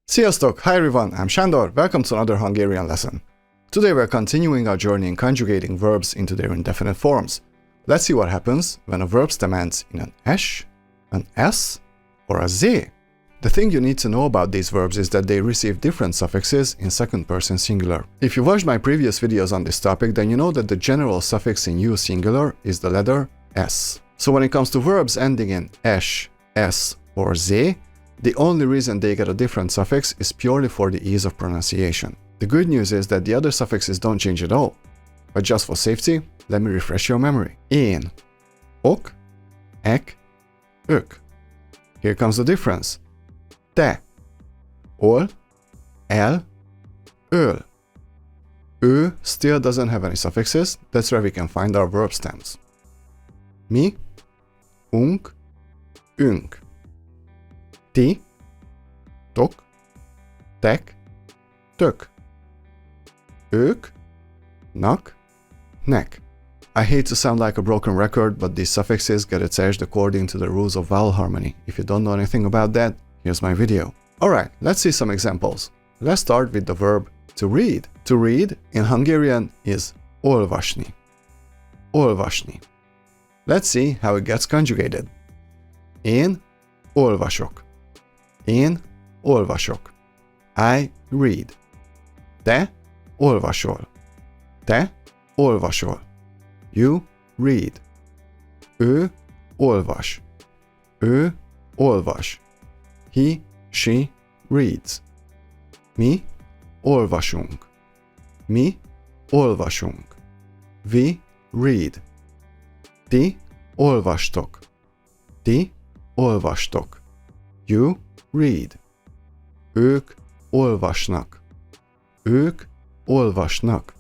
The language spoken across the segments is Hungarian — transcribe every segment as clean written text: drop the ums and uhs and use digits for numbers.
Sziasztok! Hi everyone, I'm Sándor. Welcome to another Hungarian lesson. Today we're continuing our journey in conjugating verbs into their indefinite forms. Let's see what happens when a verb stem ends in an S, an S, or a Z. The thing you need to know about these verbs is that they receive different suffixes in second person singular. If you watched my previous videos on this topic, then you know that the general suffix in U singular is the letter S. So when it comes to verbs ending in S, or Z, the only reason they get a different suffix is purely for the ease of pronunciation. The good news is that the other suffixes don't change at all. But just for safety, let me refresh your memory. Én, ok, ek, ök. Here comes the difference. Te, ol, el, öl. Ő still doesn't have any suffixes, that's where we can find our verb stems. Mi, unk, ünk. Ti, tok, tek, tök. Ők, nak, nek. I hate to sound like a broken record, but these suffixes get attached according to the rules of vowel harmony. If you don't know anything about that, here's my video. Alright, let's see some examples. Let's start with the verb to read. To read in Hungarian is olvasni. Olvasni. Let's see how it gets conjugated. Én olvasok. Én olvasok. I read. Te olvasol. Te olvasol. You read. Ő olvas. Ő olvas. He, she reads. Mi olvasunk. Mi olvasunk. We read. Ti olvastok. Ti olvastok. You read. Ők olvasnak. Ők olvasnak.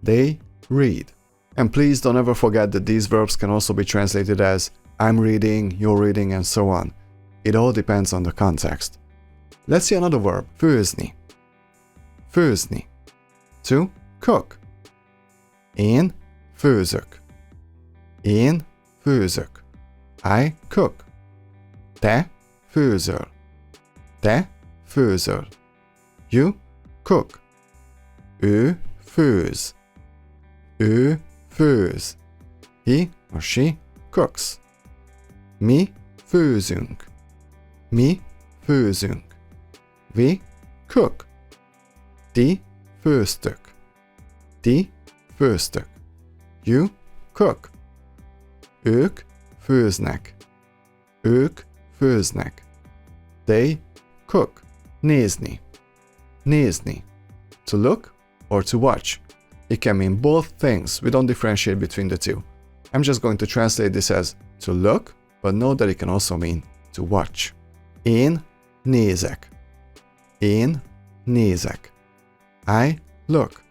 They read. And please don't ever forget that these verbs can also be translated as I'm reading, you're reading, and so on. It all depends on the context. Let's see another verb. Főzni. Főzni. To cook. Én főzök. Én főzök. I cook. Te főzöl. Te főzöl. You cook. Ő főz. Ő főz. He or she cooks. Mi főzünk. Mi főzünk. We cook. Ti főztök. Ti főztök. You cook. Ők főznek. Ők főznek. They cook. Nézni. Nézni. To look or to watch. It can mean both things. We don't differentiate between the two. I'm just going to translate this as to look, but know that it can also mean to watch. Én nézek. Én nézek. I look.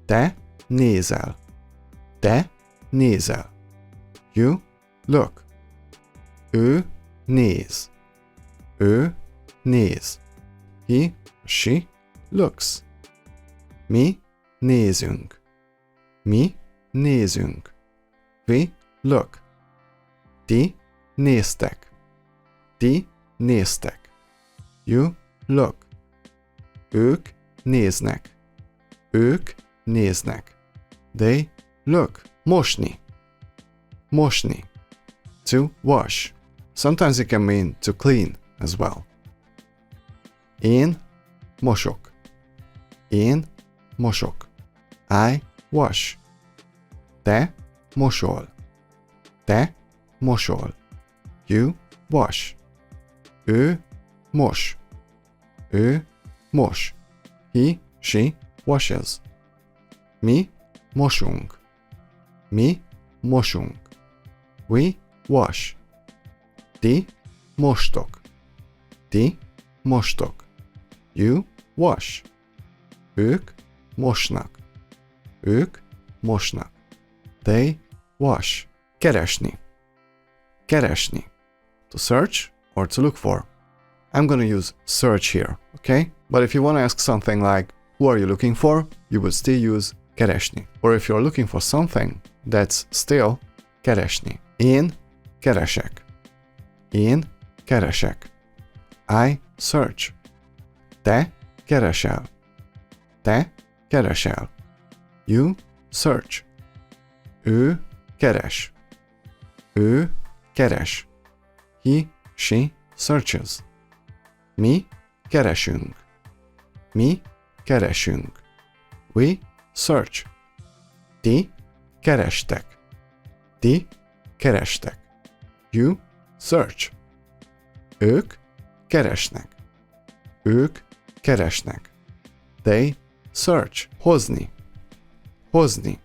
Te nézel. Te nézel. You look. Ő néz. Ő néz. He, she looks. Mi nézünk. Mi nézünk. We look. Ti néztek. Ti néztek. You look. Ők néznek. Ők néznek. They look. Mosni. Mosni. To wash. Sometimes it can mean to clean as well. Én mosok. Én mosok. I wash. Te mosol. Te mosol. You wash. Ő mos. Ő mos. He, she washes. Mi mosunk. Mi mosunk. We wash. Ti mostok. Ti mostok. You wash. Ők mosnak. Ők mosnak. They wash. Keresni. Keresni. To search or to look for. I'm gonna use search here, okay? But if you want to ask something like, who are you looking for? You would still use keresni. Or if you're looking for something, that's still keresni. Én keresek. Én keresek. I search. Te keresel. Te keresel. You search. Ő keres. Ő keres. He, she searches. Mi keresünk. Mi keresünk. We search. Ti kerestek. Ti kerestek. You search. Ők keresnek. Ők keresnek. They search. Hozni. Hozni.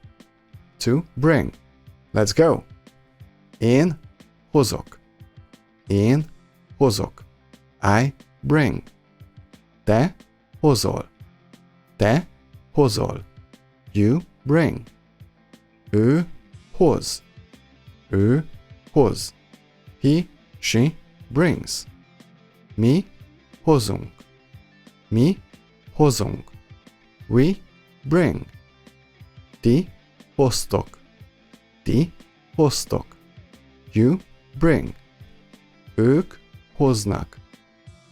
To bring. Let's go. Én hozok. Én hozok. I bring. Te hozol. Te hozol. You bring. Ő hoz. Ő hoz. He, she brings. Mi hozunk. Mi hozunk. We bring. Ti hoztok. Ti hoztok. You bring. Ők hoznak.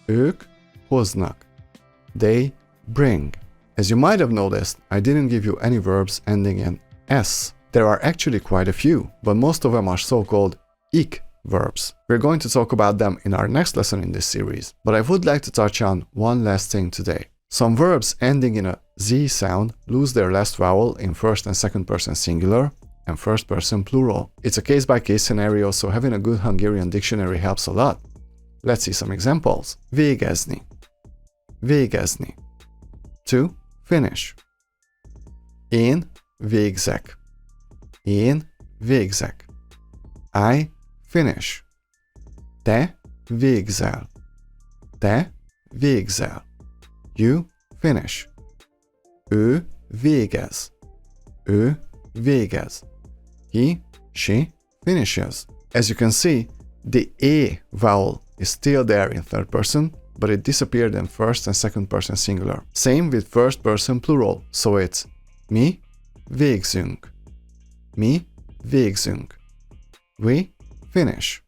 Ők hoznak. They bring. As you might have noticed, I didn't give you any verbs ending in s. There are actually quite a few, but most of them are so-called ic verbs. We're going to talk about them in our next lesson in this series, but I would like to touch on one last thing today. Some verbs ending in a z sound lose their last vowel in first and second person singular and first person plural. It's a case-by-case scenario, so having a good Hungarian dictionary helps a lot. Let's see some examples. Végezni. Végezni. To finish. Én végzek. Én végzek. I finish. Te végzel. Te végzel. You finish. Ő végez. Ő végez. He, she finishes. As you can see, the A vowel is still there in third person, but it disappeared in first and second person singular. Same with first person plural, so it's mi végzünk. Mi végzünk. We finish.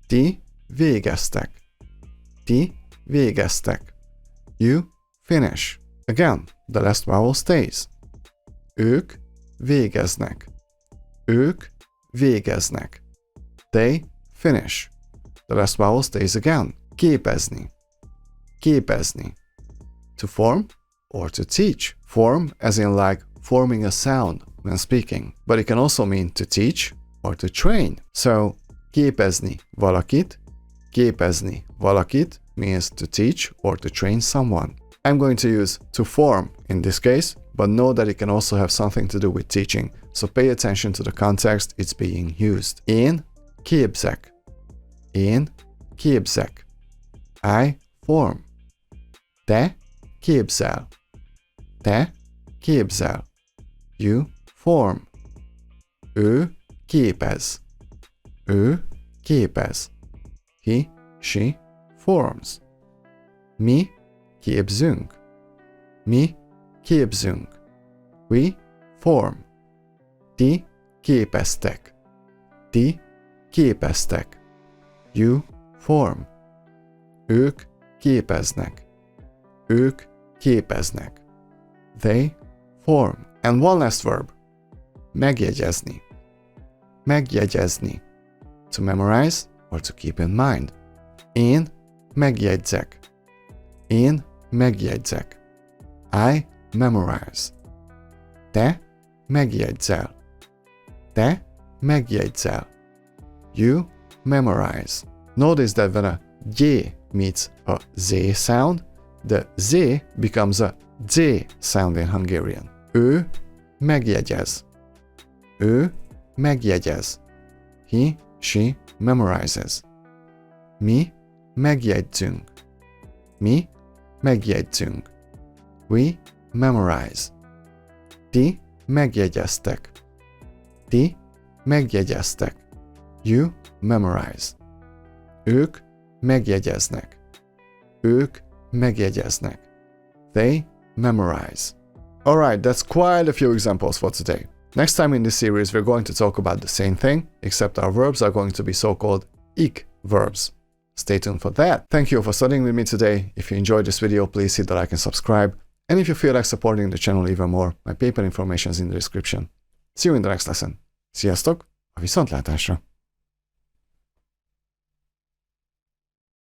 Ti végeztek. Ti végeztek. You finish. Again, the last vowel stays. Ők végeznek. Ők végeznek. They finish. The last vowel stays again. Képezni. Képezni. To form or to teach. Form as in like forming a sound when speaking. But it can also mean to teach or to train. So, képezni valakit. Képezni valakit means to teach or to train someone. I'm going to use to form in this case, but know that it can also have something to do with teaching. So pay attention to the context it's being used. Én képzek. Én képzek. I form. Te képzel. Te képzel. You form. Ő képez. Ő képez. He, she forms. Mi képzünk. Mi képzünk. We form. Ti képeztek. Ti képeztek. You form. Ők képeznek. Ők képeznek. They form. And one last verb. Megjegyezni. Megjegyezni. To memorize or to keep in mind. Én megjegyzek. Én megjegyzek. I memorize. Te megjegyzel. Te megjegyzel. You memorize. Notice that when a J meets a Z sound, the Z becomes a Z sound in Hungarian. Ő megjegyez. Ő megjegyez. He, she memorizes. Mi megjegyzünk. Mi megjegyzünk. We memorize. Ti megjegyeztek. Ti megjegyeztek. You memorize. Ők megjegyeznek. Ők megjegyeznek. They memorize. Alright, that's quite a few examples for today. Next time in this series, we're going to talk about the same thing, except our verbs are going to be so-called ic verbs. Stay tuned for that. Thank you for studying with me today. If you enjoyed this video, please hit the like and subscribe. And if you feel like supporting the channel even more, my PayPal information is in the description. See you in the next lesson. Sziasztok! A viszontlátásra!